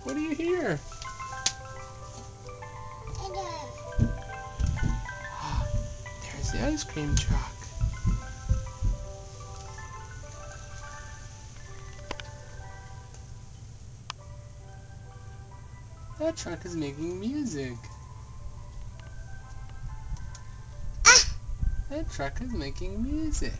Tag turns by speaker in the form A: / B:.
A: What do you hear? There's the ice cream truck. That truck is making music. That truck is making music.